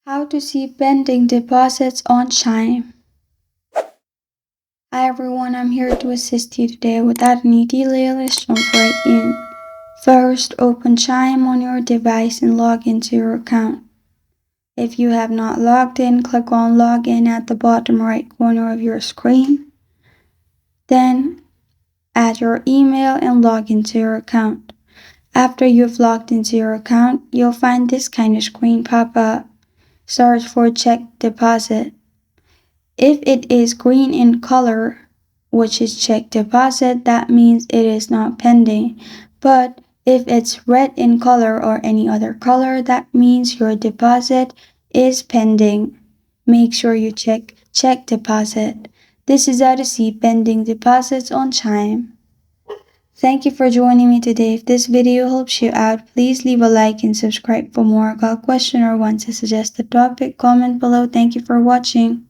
How to see pending deposits on Chime. Hi everyone, I'm here to assist you today. Without any delay, let's jump right in. First, open Chime on your device and log into your account. If you have not logged in, click on Login at the bottom right corner of your screen. Then, add your email and log into your account. After you've logged into your account, you'll find this kind of screen pop up. Search for check deposit. If it is green in color, which is check deposit, that means it is not pending. But if it's red in color or any other color, that means your deposit is pending. Make sure you check deposit. This is how to see pending deposits on Chime. Thank you for joining me today. If this video helps you out, please leave a like and subscribe for more. Got a question or want to suggest a topic? Comment below. Thank you for watching.